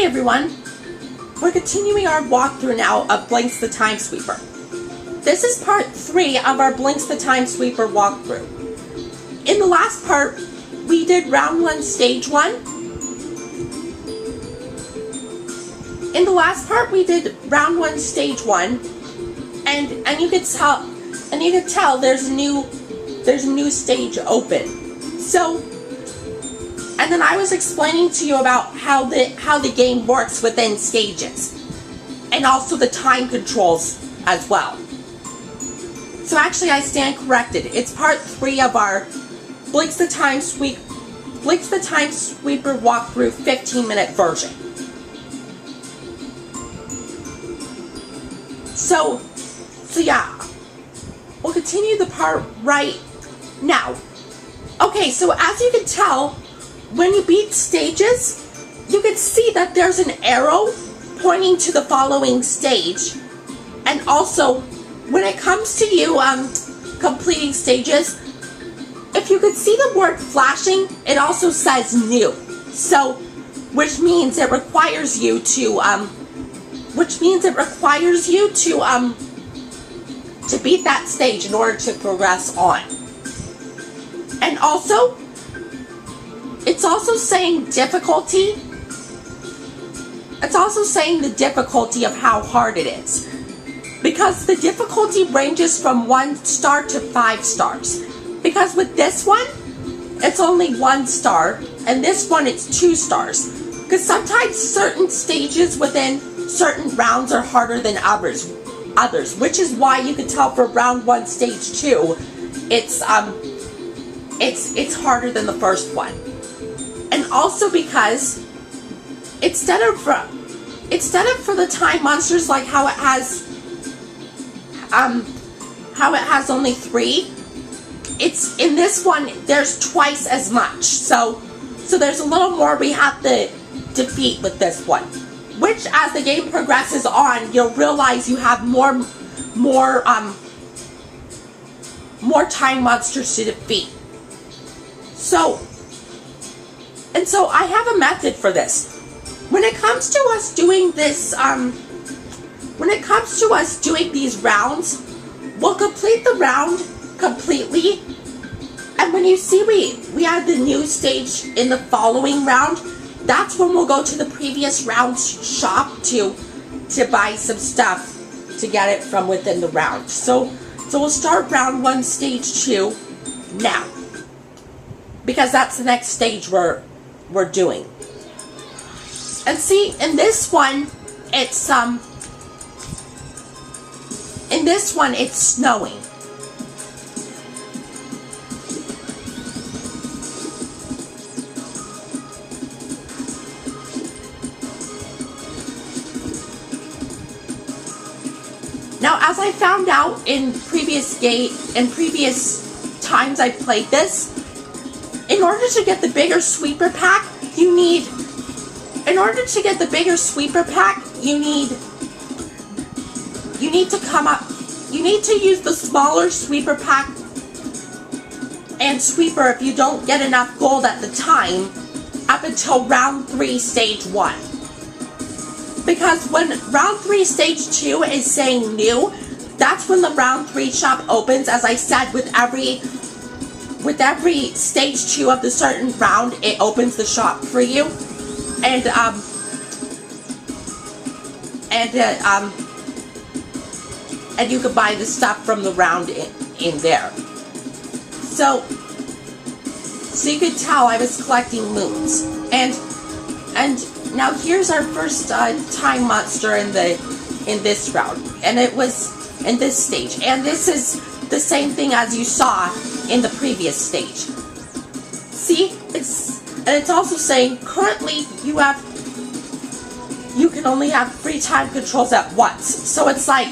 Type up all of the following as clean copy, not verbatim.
Hey everyone, we're continuing our walkthrough now of Blinx the Time Sweeper. This is part 3 of our Blinx the Time Sweeper walkthrough. In the last part, we did round 1, stage 1. In the last part, we did round 1, stage 1, and you could tell there's a new stage open. So, and then I was explaining to you about how the game works within stages, and also the time controls as well. So actually, I stand corrected. It's part 3 of our Blinx the Time Sweeper walkthrough 15-minute version. So yeah, we'll continue the part right now. Okay, so as you can tell, when you beat stages, you can see that there's an arrow pointing to the following stage. And also, when it comes to you completing stages, if you could see the word flashing, it also says new. So, which means it requires you to beat that stage in order to progress on. And also, it's also saying difficulty. It's also saying the difficulty of how hard it is. Because the difficulty ranges from 1 star to 5 stars. Because with this one, it's only 1 star, and this one it's 2 stars. Because sometimes certain stages within certain rounds are harder than others, which is why you can tell for round 1, stage 2, it's harder than the first one. And also because instead of for the time monsters like how it has only 3, it's in this one there's twice as much. So there's a little more we have to defeat with this one. Which, as the game progresses on, you'll realize you have more time monsters to defeat. So I have a method for this. When it comes to us doing this, these rounds, we'll complete the round completely. And when you see we have the new stage in the following round, that's when we'll go to the previous round's shop to buy some stuff to get it from within the round. So we'll start round 1, stage 2 now, because that's the next stage we're doing. And see, in this one it's snowing. Now, as I found out in previous times I've played this, in order to get the bigger sweeper pack, you need to use the smaller sweeper pack and sweeper if you don't get enough gold at the time up until round 3, stage 1. Because when round 3, stage 2 is saying new, that's when the round 3 shop opens. As I said, with every stage 2 of the certain round, it opens the shop for you. And you can buy the stuff from the round in there. So you could tell I was collecting moons. And now here's our first time monster in this round, and it was in this stage. And this is the same thing as you saw in the previous stage. See, it's also saying currently you can only have 3 time controls at once. So it's like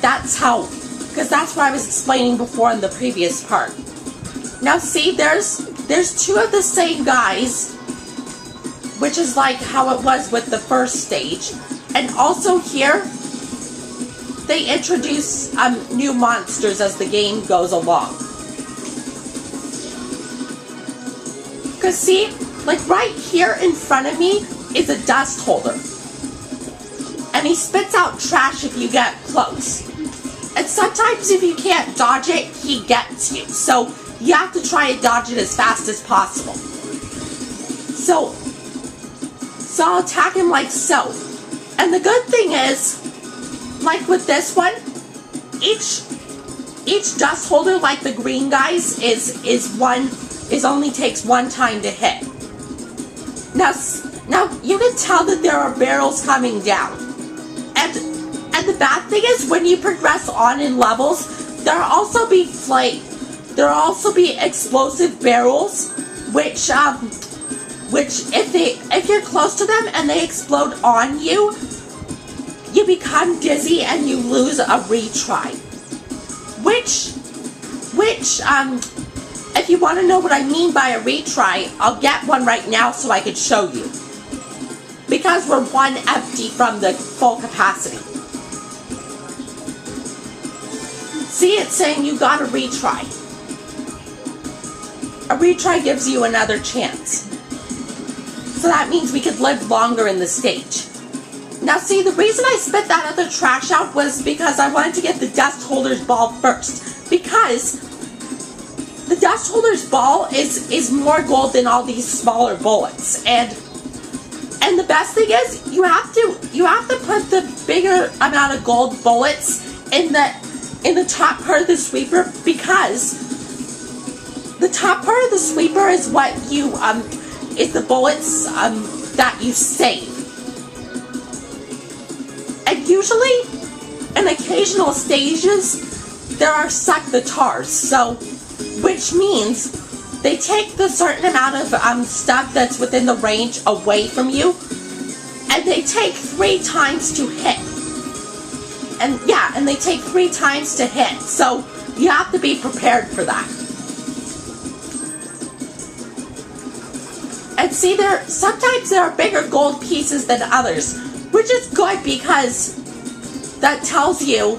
that's how, because that's what I was explaining before in the previous part. Now see, there's 2 of the same guys, which is like how it was with the first stage. And also here, they introduce new monsters as the game goes along. Because see, like right here in front of me, is a dust holder. And he spits out trash if you get close. And sometimes if you can't dodge it, he gets you. So you have to try and dodge it as fast as possible. So I'll attack him like so. And the good thing is, like with this one, each dust holder, like the green guys, is only takes one time to hit. Now you can tell that there are barrels coming down. And the bad thing is, when you progress on in levels, there'll also be explosive barrels, which if you're close to them and they explode on you, you become dizzy and you lose a retry. Which if you want to know what I mean by a retry, I'll get one right now so I can show you. Because we're one empty from the full capacity. See, it's saying you got a retry. A retry gives you another chance. So that means we could live longer in the stage. Now see, the reason I spit that other trash out was because I wanted to get the dust holder's ball first. Because the dust holder's ball is more gold than all these smaller bullets. And the best thing is, you have to put the bigger amount of gold bullets in the top part of the sweeper, because the top part of the sweeper is what you is the bullets that you save. And usually, in occasional stages, there are suck the tars, so which means they take the certain amount of stuff that's within the range away from you, and they take 3 times to hit. And yeah, and they take 3 times to hit, so you have to be prepared for that. And see, sometimes there are bigger gold pieces than others, which is good because that tells you,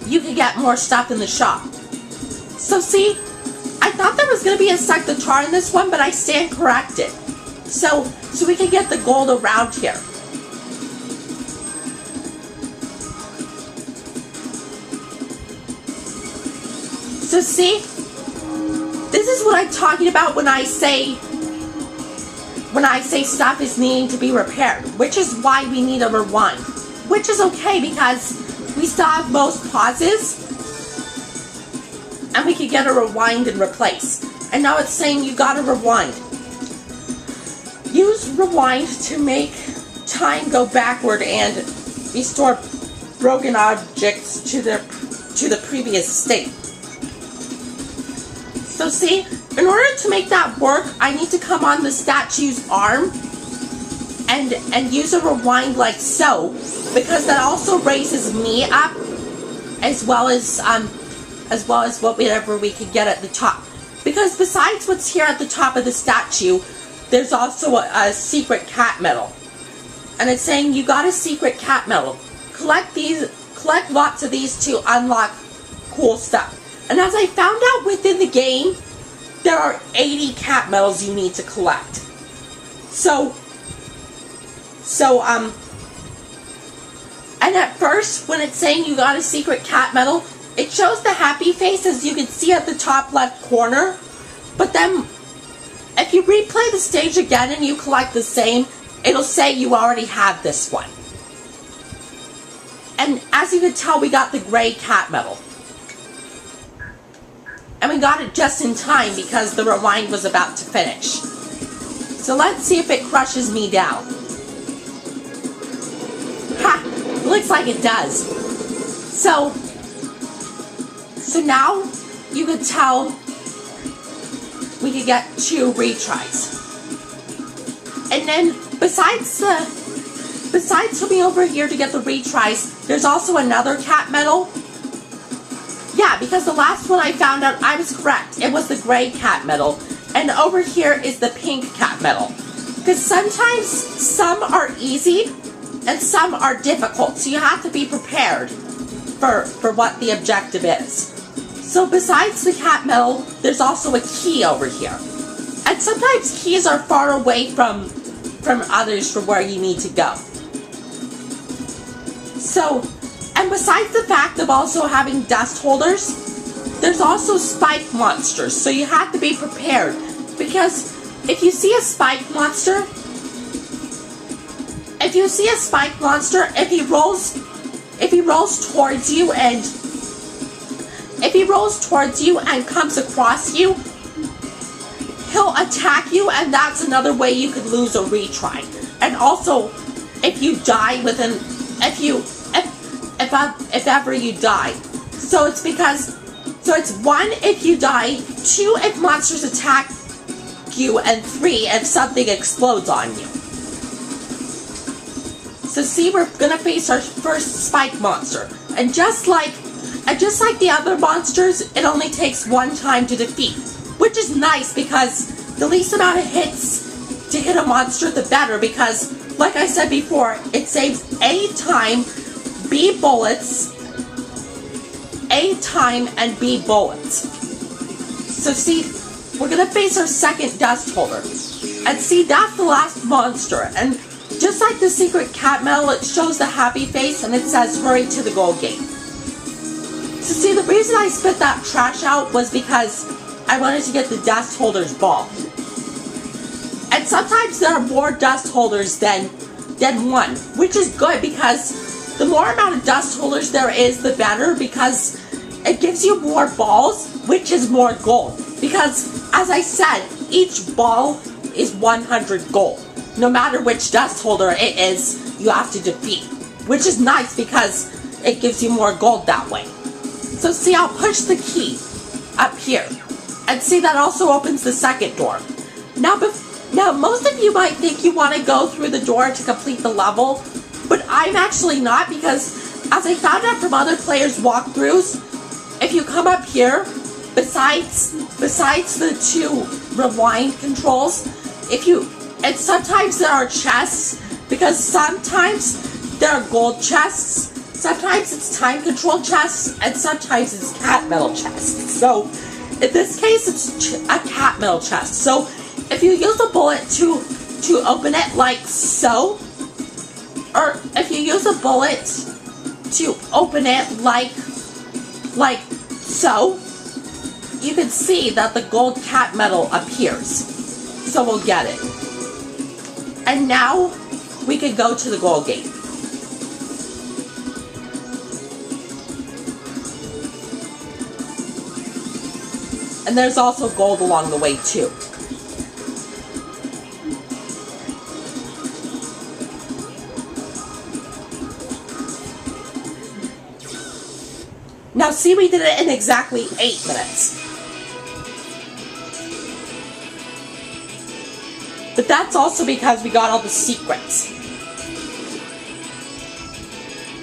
you can get more stuff in the shop. So see, I thought there was going to be a suck the tar in this one, but I stand corrected. So we can get the gold around here. So see, this is what I'm talking about when I say stuff is needing to be repaired, which is why we need a rewind. Which is okay because we still have most pauses, and we could get a rewind and replace. And now it's saying you gotta rewind. Use rewind to make time go backward and restore broken objects to the previous state. So see, in order to make that work, I need to come on the statue's arm and use a rewind like so, because that also raises me up, as well as whatever we could get at the top. Because besides what's here at the top of the statue, there's also a secret cat medal, and it's saying you got a secret cat medal. Collect lots of these to unlock cool stuff. And as I found out within the game, there are 80 cat medals you need to collect. And at first, when it's saying you got a secret cat medal, it shows the happy face, as you can see at the top left corner. But then, if you replay the stage again and you collect the same, it'll say you already have this one. And as you can tell, we got the gray cat medal. And we got it just in time because the rewind was about to finish. So let's see if it crushes me down. Ha! Looks like it does. So now you can tell we could get 2 retries. And then besides coming over here to get the retries, there's also another cat medal. Yeah, because the last one I found out, I was correct. It was the gray cat medal. And over here is the pink cat medal. Because sometimes some are easy and some are difficult. So you have to be prepared for what the objective is. So besides the cat medal, there's also a key over here. And sometimes keys are far away from others for where you need to go. So, and besides the fact of also having dust holders, there's also spike monsters. So you have to be prepared. Because if you see a spike monster, if he rolls towards you and comes across you, he'll attack you, and that's another way you could lose a retry. And also, if you die within, if ever you die. So it's one, if you die, 2, if monsters attack you, and 3, if something explodes on you. So see, we're gonna face our first spike monster. And just like the other monsters, it only takes 1 time to defeat. Which is nice, because the least amount of hits to hit a monster, the better, because, like I said before, it saves A time, B bullets, A time, and B bullets. So see, we're gonna face our second dust holder. And see, that's the last monster. And just like the secret cat medal, it shows the happy face and it says, hurry to the gold gate. So see, the reason I spit that trash out was because I wanted to get the dust holder's ball. And sometimes there are more dust holders than 1, which is good, because the more amount of dust holders there is, the better, because it gives you more balls, which is more gold. Because, as I said, each ball is 100 gold. No matter which dust holder it is, you have to defeat. Which is nice, because it gives you more gold that way. So see, I'll push the key up here. And see, that also opens the second door. Now, most of you might think you want to go through the door to complete the level, but I'm actually not, because as I found out from other players' walkthroughs, if you come up here, besides the 2 rewind controls, and sometimes there are chests, because sometimes there are gold chests, sometimes it's time control chests, and sometimes it's cat medal chests. So, in this case, it's a cat medal chest. So, if you use a bullet to open it like so, or if you use a bullet to open it like so, you can see that the gold cat medal appears. So we'll get it. And now we can go to the gold gate. And there's also gold along the way too. Now see, we did it in exactly 8 minutes. But that's also because we got all the secrets.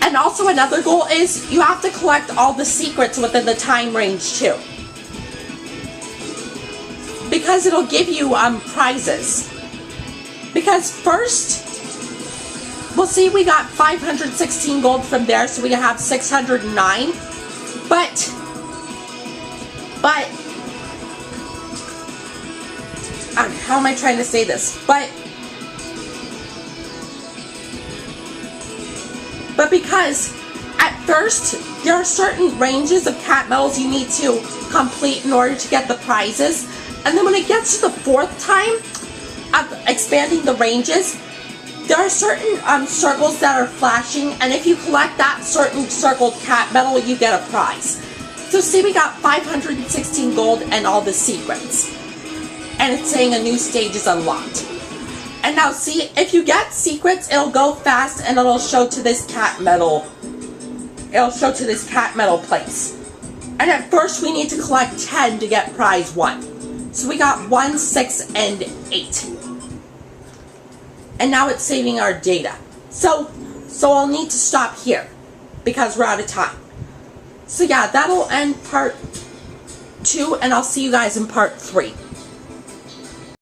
And also another goal is you have to collect all the secrets within the time range too. Because it'll give you prizes. Because first, we'll see, we got 516 gold from there, so we have 609. But how am I trying to say this? But because at first there are certain ranges of cat medals you need to complete in order to get the prizes, and then when it gets to the 4th time of expanding the ranges, there are certain circles that are flashing, and if you collect that certain circled cat medal, you get a prize. So see, we got 516 gold and all the secrets. And it's saying a new stage is unlocked. And now see, if you get secrets, it'll go fast and it'll show to this cat medal. It'll show to this cat medal place. And at first we need to collect 10 to get prize 1. So we got 1, 6, and 8. And now it's saving our data. So I'll need to stop here because we're out of time. So yeah, that'll end part 2, and I'll see you guys in part 3.